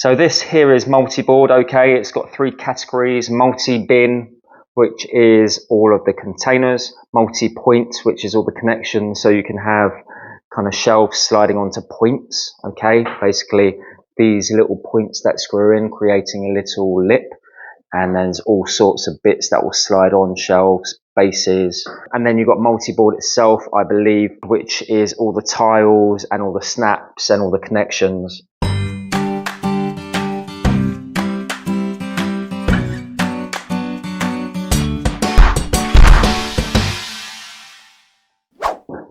So this here is multi-board, okay? It's got 3 categories: multi-bin, which is all of the containers; multi-point, which is all the connections, so you can have kind of shelves sliding onto points, okay? Basically, these little points that screw in, creating a little lip, and there's all sorts of bits that will slide on shelves, bases. And then you've got multi-board itself, I believe, which is all the tiles and all the snaps and all the connections.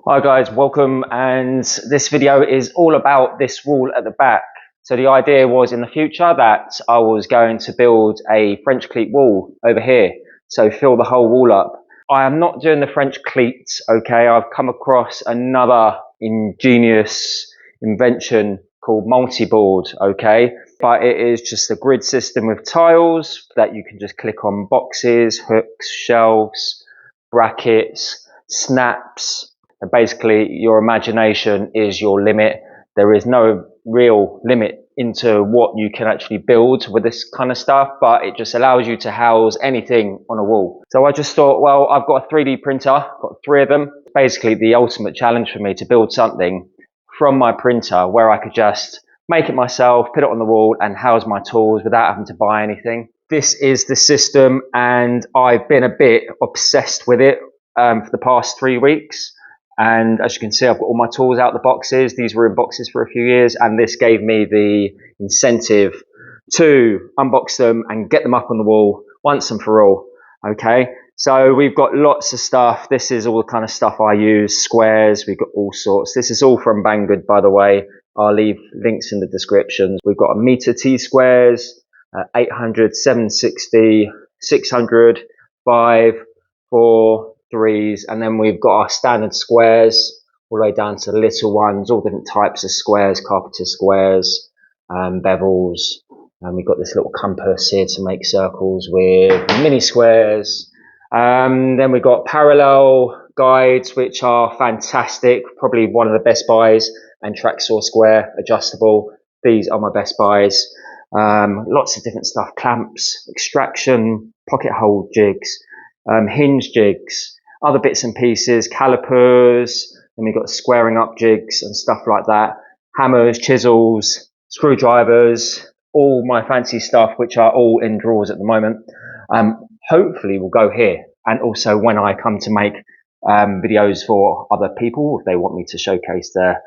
Hi guys, welcome, and this video is all about this wall at the back. So the idea was in the future that I was going to build a French cleat wall over here, so fill the whole wall up. I am not doing the French cleats, okay? I've come across another ingenious invention called multi-board, okay? But it is just a grid system with tiles that you can just click on boxes, hooks, shelves, brackets, snaps. And basically your imagination is your limit. There is no real limit into what you can actually build with this kind of stuff, but it just allows you to house anything on a wall. So I just thought, well, I've got a 3D printer, got 3 of them. Basically the ultimate challenge for me to build something from my printer where I could just make it myself, put it on the wall and house my tools without having to buy anything. This is the system, and I've been a bit obsessed with it for the past 3 weeks. And as you can see, I've got all my tools out of the boxes. These were in boxes for a few years, and this gave me the incentive to unbox them and get them up on the wall once and for all. Okay, so we've got lots of stuff. This is all the kind of stuff I use, squares, we've got all sorts. This is all from Banggood, by the way. I'll leave links in the description. We've got 1 meter T squares, 800, 760, 600, 5, 4, 3s, and then we've got our standard squares all the way down to the little ones, all different types of squares, carpenter squares, bevels, and we've got this little compass here to make circles with, mini squares. Then we've got parallel guides, which are fantastic, probably one of the best buys, and track saw square adjustable. These are my best buys. Lots of different stuff: clamps, extraction, pocket hole jigs, hinge jigs, other bits and pieces, calipers, then we've got squaring up jigs and stuff like that, hammers, chisels, screwdrivers, all my fancy stuff, which are all in drawers at the moment. Hopefully will go here, and also when I come to make videos for other people, if they want me to showcase their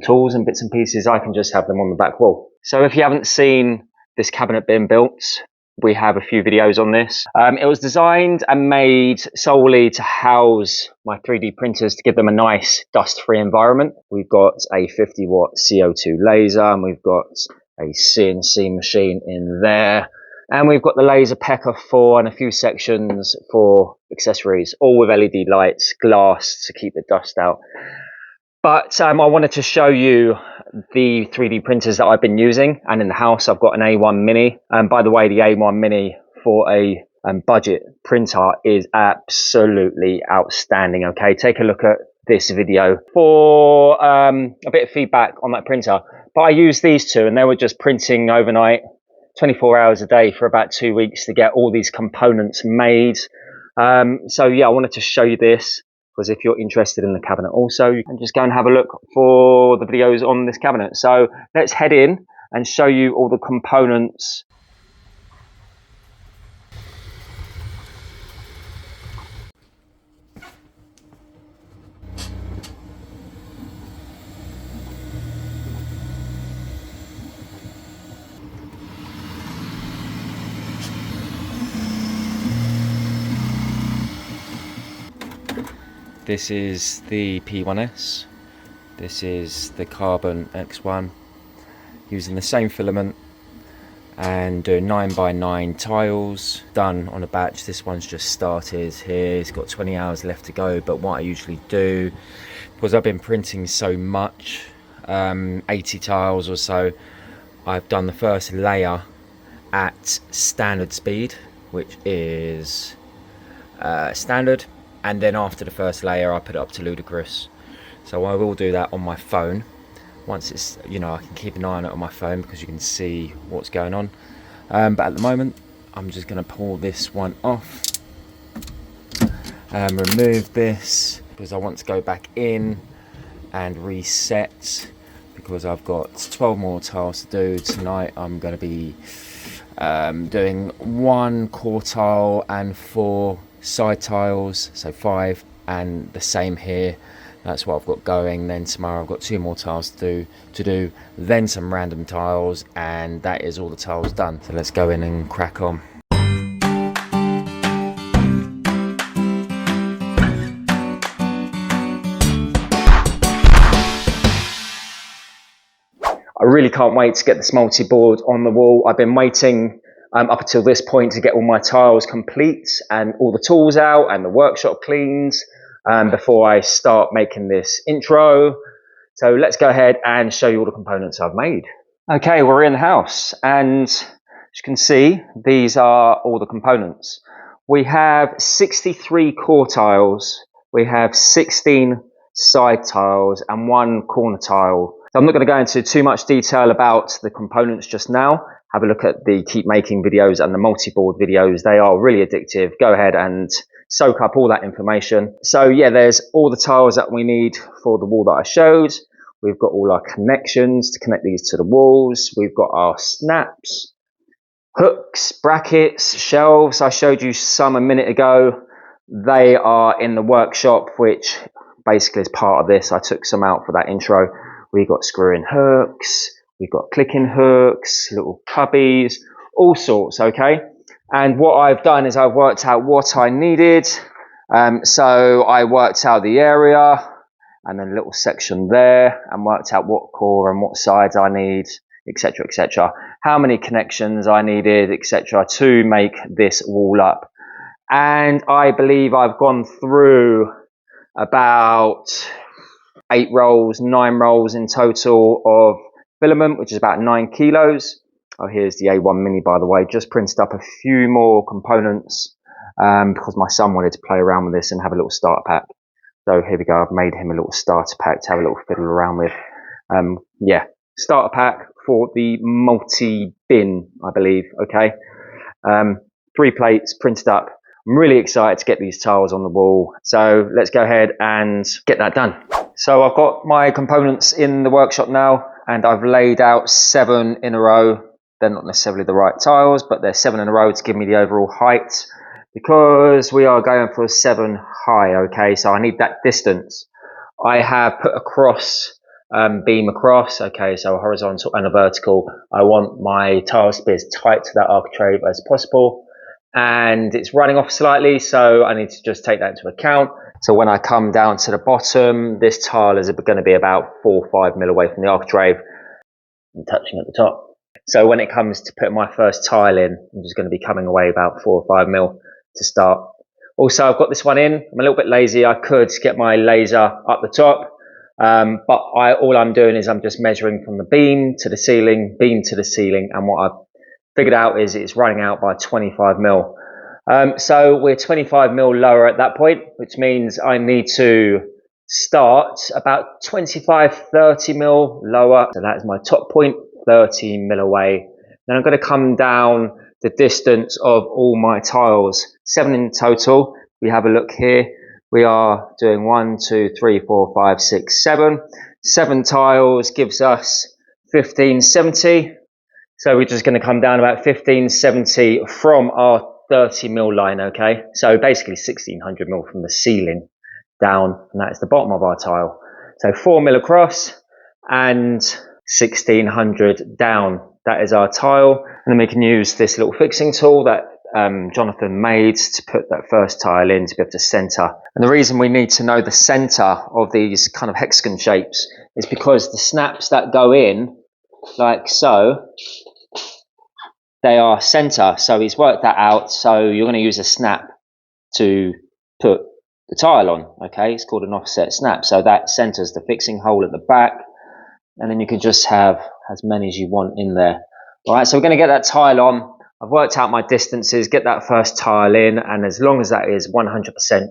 tools and bits and pieces, I can just have them on the back wall. So if you haven't seen this cabinet being built, we have a few videos on this. It was designed and made solely to house my 3D printers, to give them a nice dust-free environment. We've got a 50-watt CO2 laser, and we've got a CNC machine in there. And we've got the laser pecker for, and a few sections for accessories, all with LED lights, glass to keep the dust out. But I wanted to show you the 3D printers that I've been using, and in the house I've got an A1 Mini. And by the way, the A1 Mini for a budget printer is absolutely outstanding. Okay, take a look at this video for a bit of feedback on that printer. But I used these two, and they were just printing overnight, 24 hours a day for about 2 weeks to get all these components made. So yeah, I wanted to show you this, because if you're interested in the cabinet also, you can just go and have a look for the videos on this cabinet. So let's head in and show you all the components. This is the P1S, this is the Carbon X1, using the same filament and doing 9x9 tiles, done on a batch. This one's just started here, it's got 20 hours left to go. But what I usually do, because I've been printing so much, 80 tiles or so, I've done the first layer at standard speed, which is standard, and then after the first layer I put it up to ludicrous. So I will do that on my phone, once it's, you know, I can keep an eye on it on my phone because you can see what's going on. But at the moment, I'm just going to pull this one off and remove this because I want to go back in and reset, because I've got 12 more tiles to do tonight. I'm going to be doing 1 core tile and 4 side tiles, so 5, and the same here. That's what I've got going. Then tomorrow I've got 2 more tiles to do, then some random tiles, and that is all the tiles done. So let's go in and crack on. I really can't wait to get this multi-board on the wall. I've been waiting up until this point to get all my tiles complete and all the tools out and the workshop cleaned before I start making this intro. So let's go ahead and show you all the components I've made. Okay, we're in the house, and as you can see, these are all the components. We have 63 core tiles, we have 16 side tiles and 1 corner tile. So I'm not going to go into too much detail about the components just now. Have a look at the keep making videos and the multi-board videos. They are really addictive. Go ahead and soak up all that information. So yeah, there's all the tiles that we need for the wall that I showed. We've got all our connections to connect these to the walls. We've got our snaps, hooks, brackets, shelves. I showed you some a minute ago. They are in the workshop, which basically is part of this. I took some out for that intro. We've got screw-in hooks, we've got click-in hooks, little cubbies, all sorts, okay? And what I've done is I've worked out what I needed. So I worked out the area and then a little section there, and worked out what core and what sides I need, etc., etc. How many connections I needed, etc., to make this wall up. And I believe I've gone through about 8 rolls, 9 rolls in total of filament, which is about 9 kilos. Oh, here's the A1 Mini, by the way. Just printed up a few more components because my son wanted to play around with this and have a little starter pack. So here we go. I've made him a little starter pack to have a little fiddle around with. Yeah, starter pack for the multi-bin, I believe. Okay, 3 plates printed up. I'm really excited to get these tiles on the wall. So let's go ahead and get that done. So I've got my components in the workshop now, and I've laid out 7 in a row. They're not necessarily the right tiles, but they're 7 in a row to give me the overall height, because we are going for a 7 high, okay? So I need that distance. I have put a cross beam across, okay, so a horizontal and a vertical. I want my tiles to be as tight to that architrave as possible, and it's running off slightly, so I need to just take that into account. So when I come down to the bottom, this tile is going to be about 4 or 5 mil away from the architrave and touching at the top. So when it comes to putting my first tile in, I'm just going to be coming away about 4 or 5 mil to start. Also, I've got this one in. I'm a little bit lazy. I could get my laser up the top, but all I'm doing is I'm just measuring from the beam to the ceiling, and what I've figured out is it's running out by 25 mil. So we're 25 mil lower at that point, which means I need to start about 25, 30 mil lower. So that's my top point, 30 mil away. Then I'm going to come down the distance of all my tiles, 7 in total. We have a look here. We are doing 1, 2, 3, 4, 5, 6, 7. 7 tiles gives us 1570. So we're just going to come down about 1570 from our 30 mil line, okay? So basically 1600 mil from the ceiling down, and that's the bottom of our tile. So 4 mil across and 1600 down. That is our tile. And then we can use this little fixing tool that Jonathan made to put that first tile in to be able to center. And the reason we need to know the center of these kind of hexagon shapes is because the snaps that go in, like so, they are center. So he's worked that out. So you're going to use a snap to put the tile on. Okay, it's called an offset snap. So that centers the fixing hole at the back, and then you can just have as many as you want in there. All right, so we're going to get that tile on. I've worked out my distances, get that first tile in, and as long as that is 100%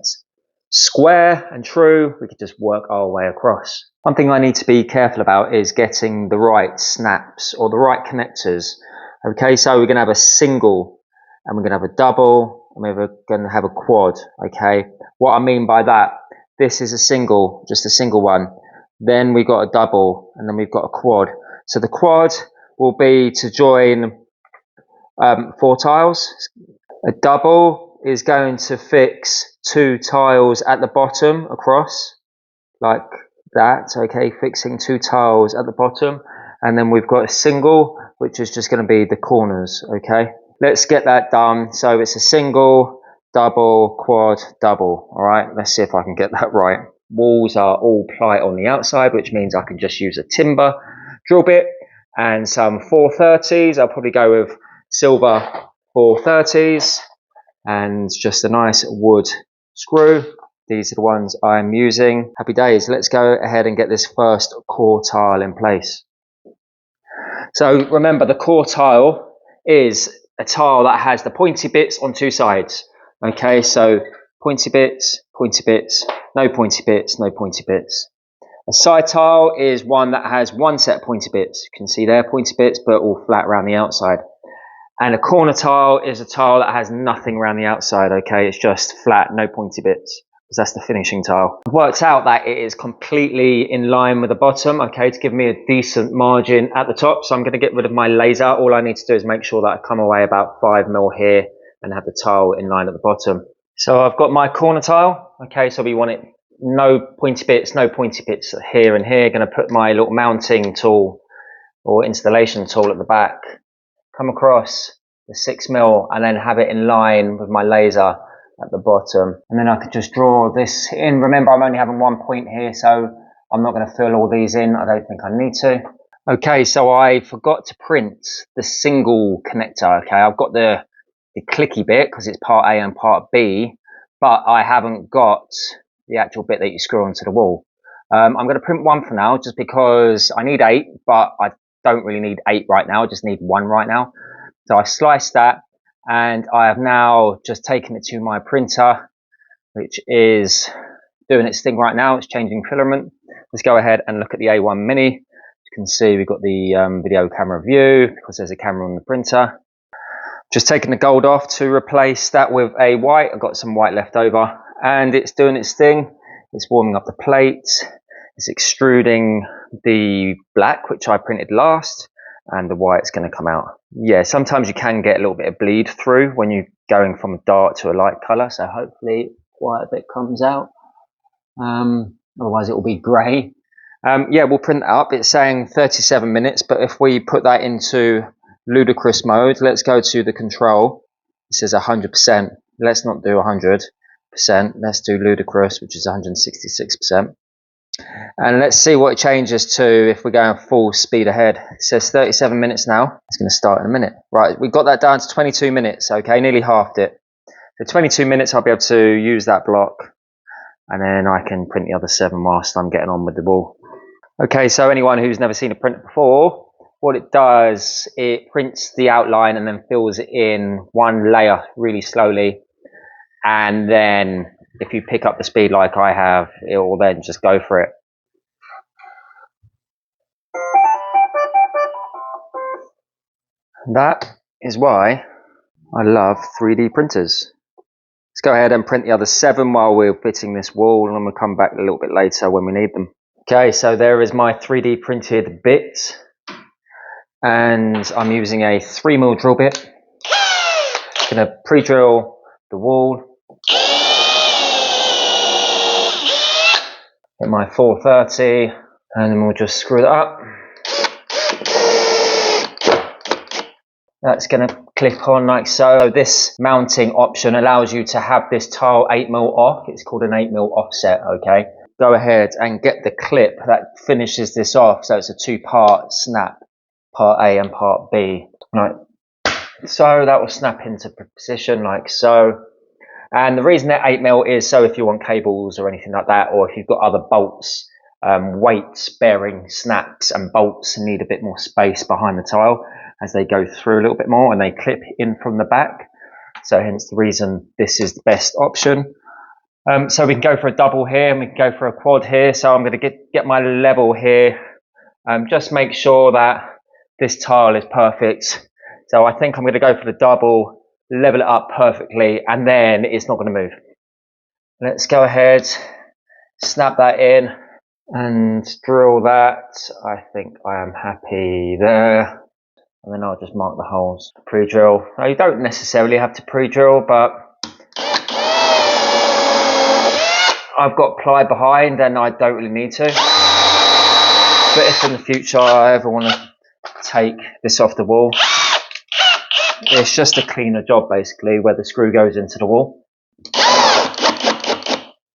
square and true, we could just work our way across. One thing I need to be careful about is getting the right snaps or the right connectors. Okay, so we're going to have a single and we're going to have a double and we're going to have a quad. Okay, what I mean by that, this is a single, just a single one. Then we've got a double and then we've got a quad. So the quad will be to join 4 tiles. A double is going to fix 2 tiles at the bottom across, like that. Okay, fixing 2 tiles at the bottom. And then we've got a single, which is just going to be the corners. Okay, let's get that done. So it's a single, double, quad, double. All right, let's see if I can get that right. Walls are all ply on the outside, which means I can just use a timber drill bit and some 430s. I'll probably go with silver 430s and just a nice wood screw. These are the ones I'm using. Happy days. Let's go ahead and get this first core tile in place. So remember, the core tile is a tile that has the pointy bits on 2 sides. Okay, so pointy bits, no pointy bits, no pointy bits. A side tile is one that has 1 set of pointy bits. You can see there, pointy bits, but all flat around the outside. And a corner tile is a tile that has nothing around the outside. Okay, it's just flat, no pointy bits, because that's the finishing tile. It works out that it is completely in line with the bottom, okay, to give me a decent margin at the top. So I'm going to get rid of my laser. All I need to do is make sure that I come away about 5 mil here and have the tile in line at the bottom. So I've got my corner tile. Okay, so we want it no pointy bits here and here. Going to put my little mounting tool or installation tool at the back, come across the 6 mil and then have it in line with my laser at the bottom. And then I could just draw this in. Remember, I'm only having 1 point here, so I'm not going to fill all these in. I don't think I need to. Okay, so I forgot to print the single connector. Okay, I've got the clicky bit because it's part A and part B, but I haven't got the actual bit that you screw onto the wall. I'm going to print one for now just because I need 8, but I don't really need 8 right now. I just need 1 right now. So I sliced that and I have now just taken it to my printer, which is doing its thing right now. It's changing filament. Let's go ahead and look at the A1 Mini. You can see we've got the video camera view because there's a camera on the printer. Just taking the gold off to replace that with a white. I've got some white left over and it's doing its thing. It's warming up the plate. It's extruding the black, which I printed last, and the white's going to come out. Yeah, sometimes you can get a little bit of bleed through when you're going from a dark to a light colour, so hopefully quite a bit comes out. Otherwise it will be grey. Yeah, we'll print that up. It's saying 37 minutes, but if we put that into ludicrous mode, let's go to the control. It says 100%. Let's not do 100%. Let's do ludicrous, which is 166%. And let's see what it changes to if we're going full speed ahead. It says 37 minutes now. It's going to start in a minute. Right, we've got that down to 22 minutes. Okay, nearly halved it. So 22 minutes, I'll be able to use that block. And then I can print the other 7 whilst I'm getting on with the wall. Okay, so anyone who's never seen a printer before, what it does, it prints the outline and then fills it in one layer really slowly. And then if you pick up the speed like I have, it will then just go for it. That is why I love 3D printers. Let's go ahead and print the other 7 while we're fitting this wall, and then we'll come back a little bit later when we need them. Okay, so there is my 3D printed bit, and I'm using a 3mm drill bit. I'm going to pre-drill the wall. Get my 430, and then we'll just screw that up. That's going to clip on like so. This mounting option allows you to have this tile 8mm off. It's called an 8mm offset, okay? Go ahead and get the clip that finishes this off. So it's a 2-part snap, part A and part B. Right. So that will snap into position like so. And the reason that 8mm is so if you want cables or anything like that, or if you've got other bolts, weights bearing snaps and bolts need a bit more space behind the tile as they go through a little bit more and they clip in from the back. So hence the reason this is the best option. So we can go for a double here and we can go for a quad here. So I'm going to get my level here. Just make sure that this tile is perfect. So I think I'm going to go for the double, level it up perfectly, and then it's not going to move. Let's go ahead, snap that in and drill that. I think I am happy there. And then I'll just mark the holes. Pre-drill. Now you don't necessarily have to pre-drill, but I've got ply behind and I don't really need to. But if in the future I ever want to take this off the wall, it's just a cleaner job basically, where the screw goes into the wall.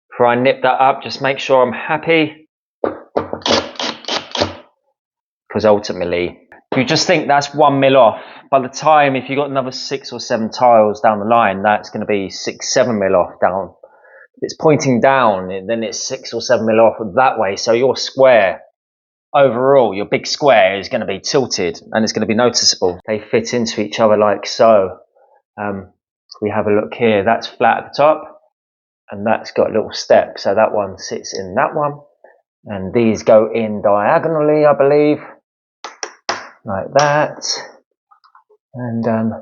Before I nip that up, just make sure I'm happy, because ultimately you just think that's 1 mil off. By the time, if you've got another 6 or 7 tiles down the line, that's going to be 6-7 mil off down. If it's pointing down, then it's 6 or 7 mil off that way. So your square overall, your big square is going to be tilted and it's going to be noticeable. They fit into each other like so. We have a look here, that's flat at the top and that's got a little step. So that one sits in that one and these go in diagonally, I believe, like that. And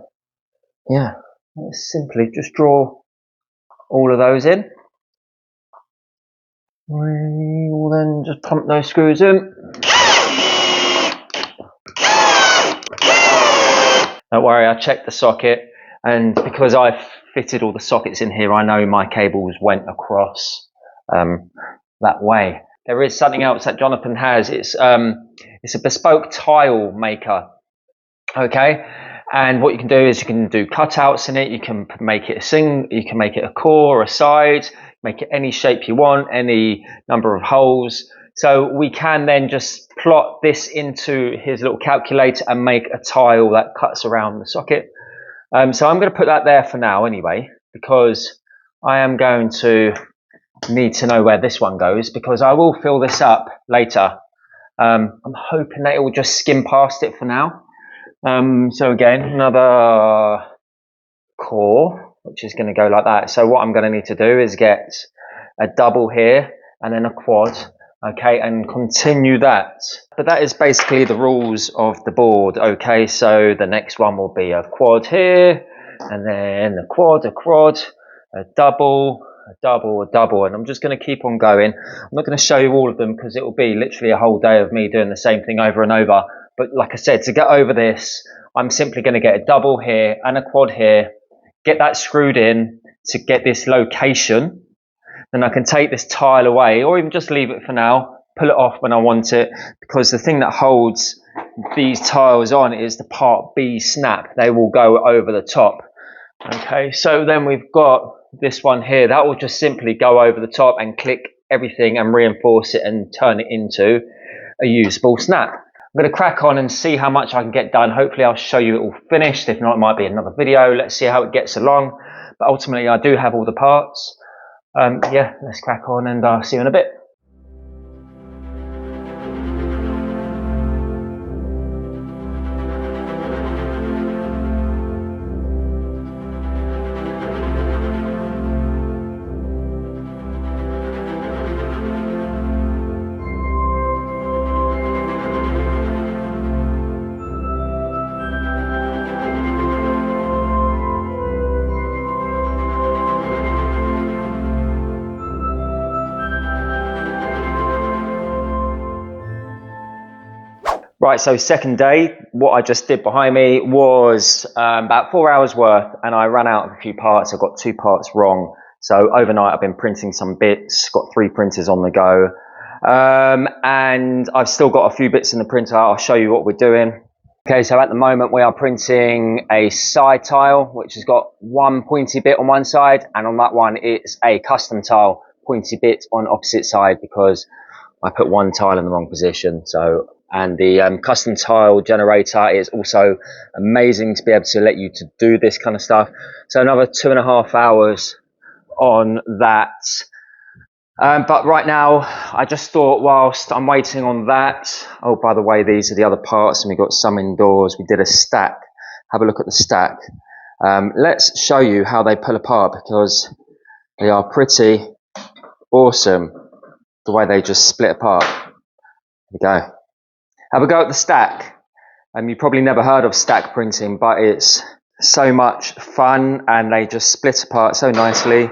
yeah, let's simply just draw all of those in. We will then just pump those screws in. Don't worry, I checked the socket, and because I've fitted all the sockets in here, I know my cables went across that way. There is something else that Jonathan has. It's a bespoke tile maker. Okay, and what you can do is you can do cutouts in it. You can make it you can make it a core, a side, make it any shape you want, any number of holes. So we can then just plot this into his little calculator and make a tile that cuts around the socket. So I'm going to put that there for now anyway, because I am going to need to know where this one goes, because I will fill this up later. I'm hoping that it will just skim past it for now. So again, another core, which is going to go like that. So what I'm going to need to do is get a double here and then a quad, okay, and continue that. But that is basically the rules of the board, okay. So the next one will be a quad here, and then a quad, a double, a double, and I'm just going to keep on going. I'm not going to show you all of them because it will be literally a whole day of me doing the same thing over and over. But like I said, to get over this, I'm simply going to get a double here and a quad here, get that screwed in to get this location. Then I can take this tile away, or even just leave it for now, pull it off when I want it, because the thing that holds these tiles on is the part B snap. They will go over the top. Okay, so then we've got this one here. That will just simply go over the top and click everything and reinforce it and turn it into a usable snap. I'm going to crack on and see how much I can get done. Hopefully I'll show you it all finished. If not, it might be another video. Let's see how it gets along. But ultimately I do have all the parts. Yeah, let's crack on and I'll see you in a bit. Right, so second day, what I just did behind me was about 4 hours worth, and I ran out of a few parts. I got 2 parts wrong. So overnight I've been printing some bits, got 3 printers on the go. And I've still got a few bits in the printer. I'll show you what we're doing. Okay, so at the moment we are printing a side tile, which has got one pointy bit on one side, and on that one it's a custom tile, pointy bit on opposite side, because I put one tile in the wrong position. So, and the custom tile generator is also amazing to be able to let you to do this kind of stuff. So another 2.5 hours on that. But right now, I just thought whilst I'm waiting on that, oh, by the way, these are the other parts, and we got some indoors. We did a stack. Have a look at the stack. Let's show you how they pull apart, because they are pretty awesome the way they just split apart. There we go. Have a go at the stack. You probably never heard of stack printing, but it's so much fun, and they just split apart so nicely,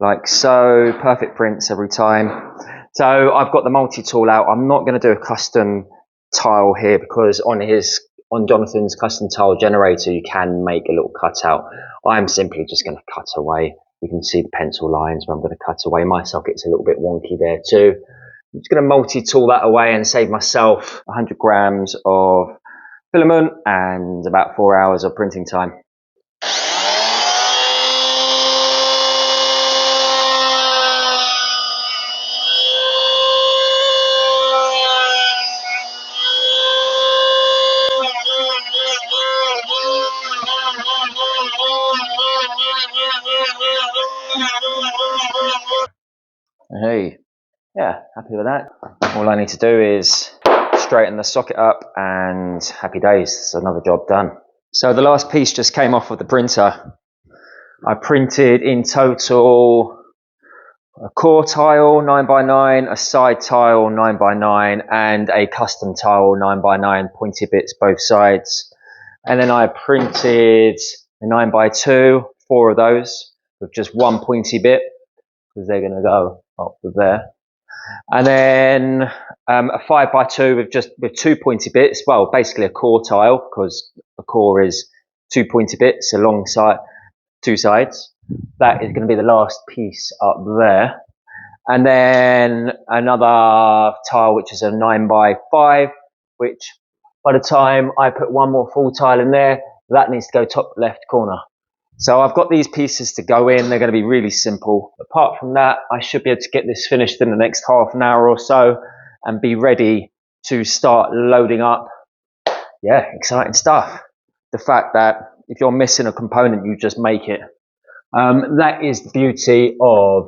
like so. Perfect prints every time. So I've got the multi-tool out. I'm not going to do a custom tile here because on Jonathan's custom tile generator you can make a little cutout. I'm simply just going to cut away. You can see the pencil lines where I'm going to cut away. My socket's a little bit wonky there too. I'm just going to multi-tool that away and save myself 100 grams of filament and about 4 hours of printing time. Hey, yeah, happy with that. All I need to do is straighten the socket up and happy days. It's another job done. So the last piece just came off of the printer. I printed in total a core tile 9x9, a side tile 9x9, and a custom tile 9x9, pointy bits both sides. And then I printed a 9x2, 4 of those with just one pointy bit because they're going to go up there. And then a 5x2 with 2 pointy bits. Well, basically a core tile, because a core is 2 pointy bits alongside 2 sides. That is going to be the last piece up there. And then another tile, which is a 9x5, which by the time I put one more full tile in there, that needs to go top left corner. So I've got these pieces to go in. They're going to be really simple. Apart from that, I should be able to get this finished in the next half an hour or so and be ready to start loading up. Yeah, exciting stuff. The fact that if you're missing a component, you just make it. That is the beauty of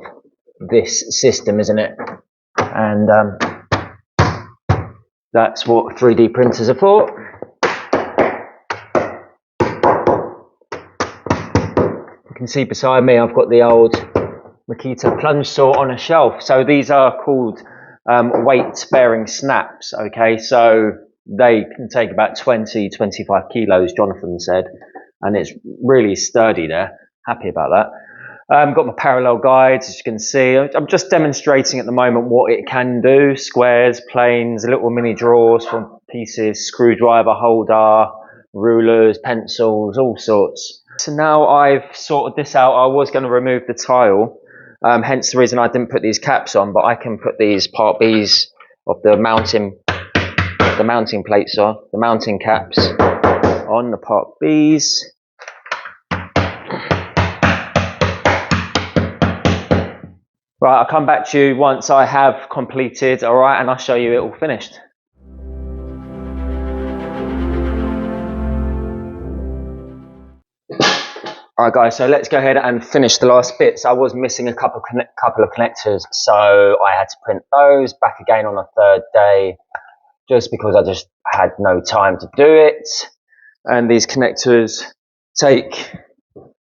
this system, isn't it? And that's what 3D printers are for. You can see beside me I've got the old Makita plunge saw on a shelf. So these are called weight bearing snaps, okay? So they can take about 20, 25 kilos, Jonathan said, and it's really sturdy there. Happy about that. Got my parallel guides, as you can see. I'm just demonstrating at the moment what it can do. Squares, planes, little mini drawers for pieces, screwdriver holder, rulers, pencils, all sorts. So now I've sorted this out. I was going to remove the tile, hence the reason I didn't put these caps on, but I can put these part Bs of the mounting plates on, the mounting caps on the part Bs. Right, I'll come back to you once I have completed, all right, and I'll show you it all finished. Alright guys, so let's go ahead and finish the last bits. I was missing a couple of connectors, so I had to print those back again on the third day, just because I just had no time to do it. And these connectors take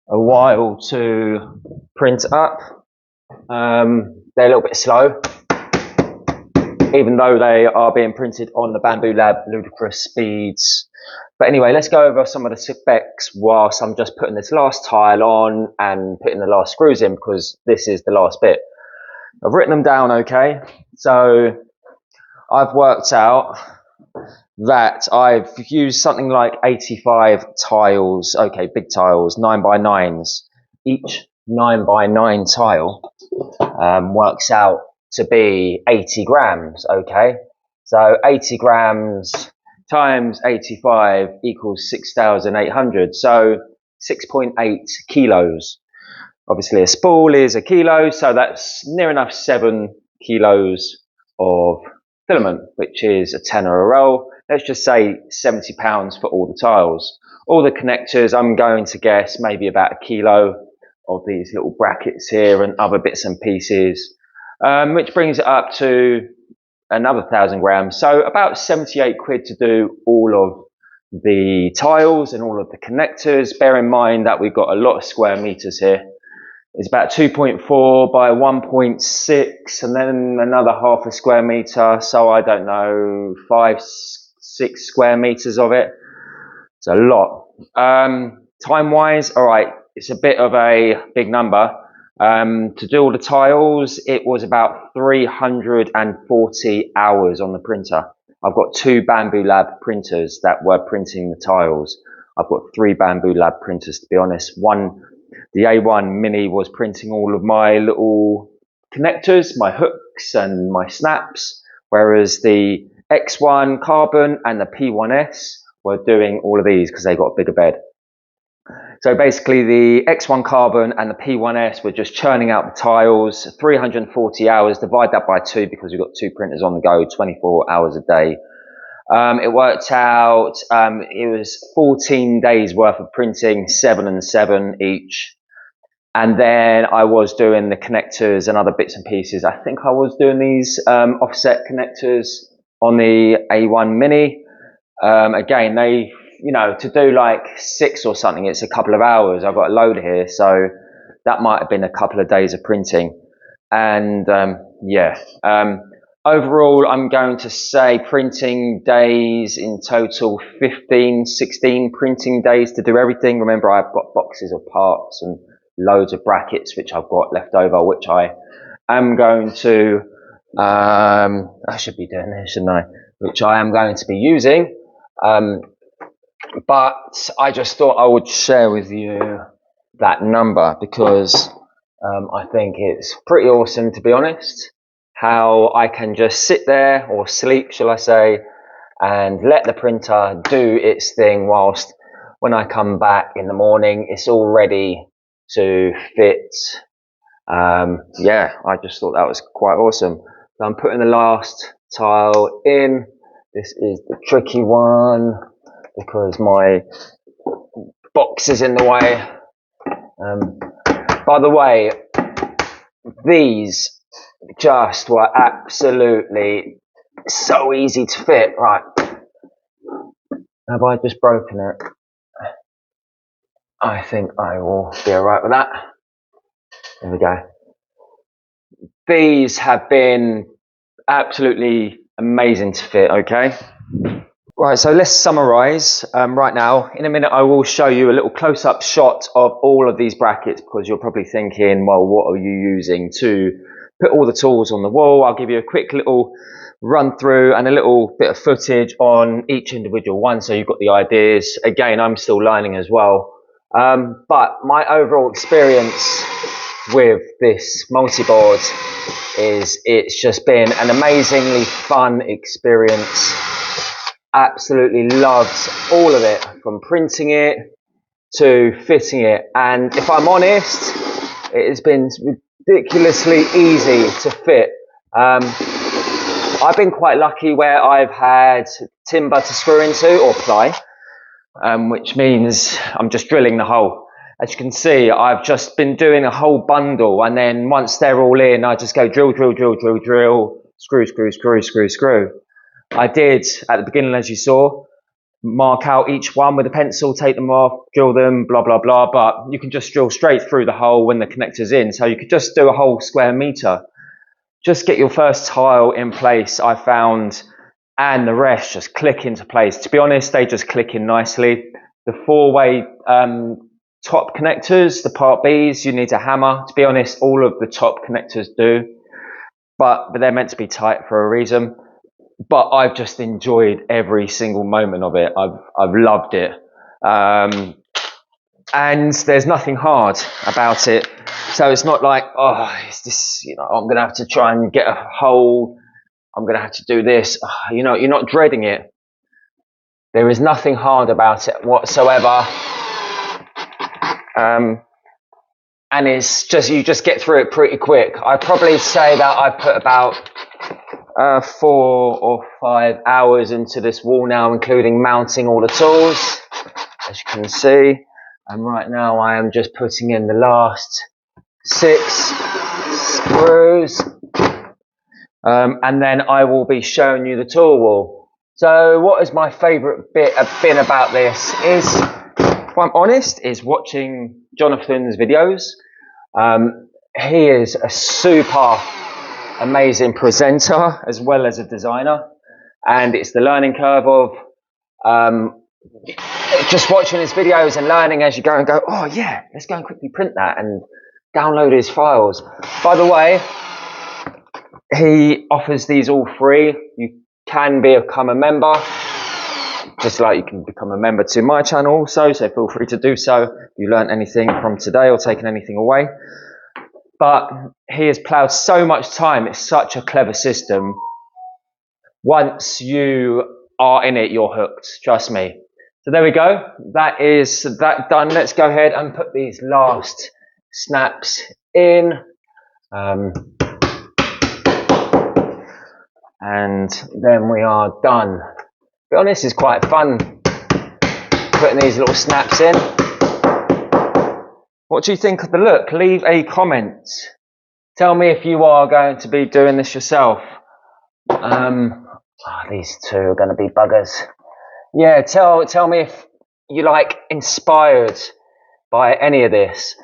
a while to print up. They're a little bit slow, even though they are being printed on the Bamboo Lab ludicrous speeds. But anyway, let's go over some of the specs whilst I'm just putting this last tile on and putting the last screws in, because this is the last bit. I've written them down, okay? So I've worked out that I've used something like 85 tiles, okay, big tiles, 9x9s. Each 9x9 tile works out to be 80 grams, okay? So 80 grams times 85 equals 6,800, so 6.8 kilos. Obviously a spool is a kilo, so that's near enough 7 kilos of filament, which is a tenner a roll. Let's just say 70 pounds for all the tiles. All the connectors, I'm going to guess maybe about a kilo of these little brackets here and other bits and pieces, which brings it up to another 1,000 grams. So about 78 quid to do all of the tiles and all of the connectors. Bear in mind that we've got a lot of square meters here. is about 2.4 by 1.6, and then another half a square metre, so I don't know, 5-6 square metres of it. It's a lot. Time-wise, all right, it's a bit of a big number. To do all the tiles, it was about 340 hours on the printer. I've got 2 Bamboo Lab printers that were printing the tiles. I've got 3 Bamboo Lab printers, to be honest. The A1 Mini was printing all of my little connectors, my hooks and my snaps, whereas the X1 Carbon and the P1S were doing all of these because they got a bigger bed. So basically the X1 Carbon and the P1S were just churning out the tiles, 340 hours, divide that by 2 because we've got 2 printers on the go, 24 hours a day. It worked out, it was 14 days worth of printing, 7 and 7 each. And then I was doing the connectors and other bits and pieces. I think I was doing these offset connectors on the A1 Mini. Again, they, you know, to do like 6 or something, it's a couple of hours. I've got a load here, so that might have been a couple of days of printing. And yeah, overall, I'm going to say printing days in total, 15, 16 printing days to do everything. Remember, I've got boxes of parts and loads of brackets, which I've got left over, which I am going to, I should be doing this, shouldn't I? Which I am going to be using. But I just thought I would share with you that number because I think it's pretty awesome, to be honest, how I can just sit there, or sleep, shall I say, and let the printer do its thing whilst when I come back in the morning, it's all ready to fit. Yeah, I just thought that was quite awesome. So I'm putting the last tile in. This is the tricky one because my box is in the way. By the way, these just were absolutely so easy to fit. Right, have I just broken it? I think I will be alright with that. There we go. These have been absolutely amazing to fit, okay? Right, so let's summarize right now. In a minute, I will show you a little close-up shot of all of these brackets because you're probably thinking, well, what are you using to put all the tools on the wall? I'll give you a quick little run through and a little bit of footage on each individual one so you've got the ideas. Again, I'm still learning as well. But my overall experience with this multi-board is it's just been an amazingly fun experience. Absolutely loved all of it, from printing it to fitting it, and if I'm honest, it has been ridiculously easy to fit. I've been quite lucky where I've had timber to screw into, or ply, which means I'm just drilling the hole. As you can see, I've just been doing a whole bundle, and then once they're all in, I just go drill, drill, drill, drill, drill, screw, screw, screw, screw, screw. I did, at the beginning, as you saw, mark out each one with a pencil, take them off, drill them, blah, blah, blah, but you can just drill straight through the hole when the connector's in, so you could just do a whole square metre. Just get your first tile in place, I found, and the rest just click into place. To be honest, they just click in nicely. The 4-way top connectors, the part Bs, you need a hammer. To be honest, all of the top connectors do, but they're meant to be tight for a reason. But I've just enjoyed every single moment of it. I've loved it. And there's nothing hard about it. So it's not like, oh, is this, you know, I'm going to have to try and get a hole. I'm going to have to do this. You know, you're not dreading it. There is nothing hard about it whatsoever. And it's just, you just get through it pretty quick. I'd probably say that I put about 4 or 5 hours into this wall now, including mounting all the tools, as you can see. And right now I am just putting in the last 6 screws. And then I will be showing you the tool wall. So what is my favourite bit been about this is, if I'm honest, is watching Jonathan's videos. He is a super amazing presenter as well as a designer, and it's the learning curve of just watching his videos and learning as you go and go, oh yeah, let's go and quickly print that and download his files. By the way, he offers these all free. You can become a member, just like you can become a member to my channel also, so feel free to do so if you learned anything from today or taken anything away. But he has ploughed so much time. It's such a clever system. Once you are in it, you're hooked, trust me. So there we go, that is that done. Let's go ahead and put these last snaps in. And then we are done. To be honest, it's quite fun putting these little snaps in. What do you think of the look? Leave a comment. Tell me if you are going to be doing this yourself. These two are going to be buggers. Yeah, tell me if you like inspired by any of this.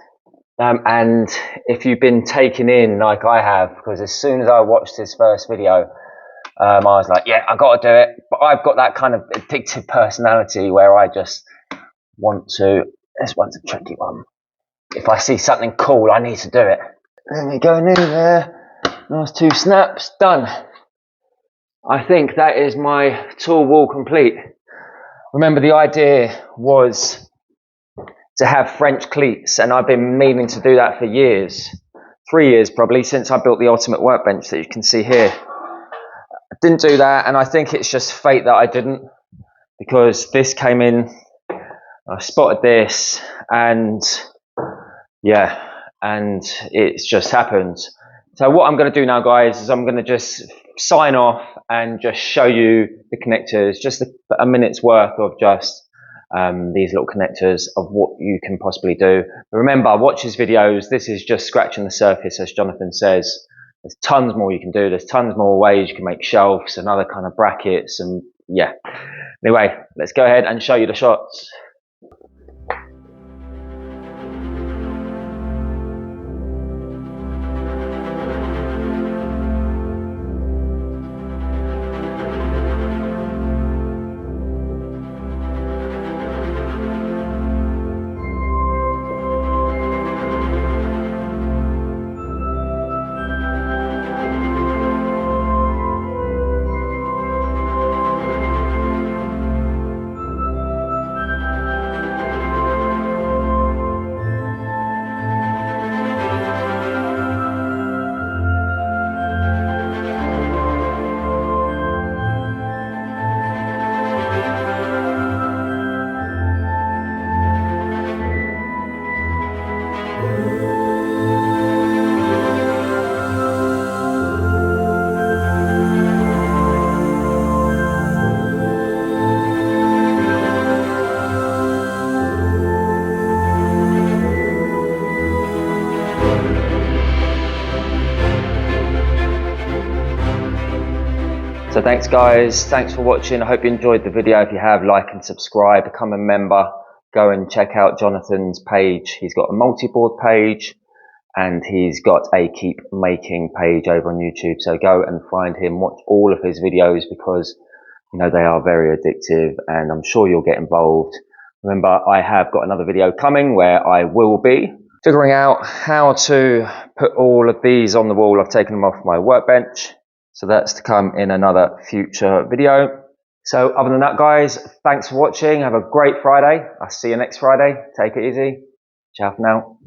And if you've been taken in like I have, because as soon as I watched this first video, I was like, yeah, I got to do it. But I've got that kind of addictive personality where I just want to. This one's a tricky one. If I see something cool, I need to do it. There we go, in there. Last two snaps, done. I think that is my tool wall complete. Remember, the idea was to have French cleats, and I've been meaning to do that for years. 3 years probably, since I built the ultimate workbench that you can see here. I didn't do that, and I think it's just fate that I didn't, because this came in, I spotted this, and yeah, and it's just happened. So what I'm going to do now, guys, is I'm going to just sign off and just show you the connectors, just a minute's worth of just these little connectors of what you can possibly do. But remember, watch his videos. This is just scratching the surface, as Jonathan says. There's tons more you can do. There's tons more ways you can make shelves and other kind of brackets, and yeah. Anyway, let's go ahead and show you the shots. So thanks guys, thanks for watching. I hope you enjoyed the video. If you have, like and subscribe, become a member. Go and check out Jonathan's page. He's got a Multiboard page and he's got a Keep Making page over on YouTube. So go and find him, watch all of his videos, because you know they are very addictive and I'm sure you'll get involved. Remember, I have got another video coming where I will be figuring out how to put all of these on the wall. I've taken them off my workbench. So that's to come in another future video. So other than that, guys, thanks for watching. Have a great Friday. I'll see you next Friday. Take it easy. Ciao for now.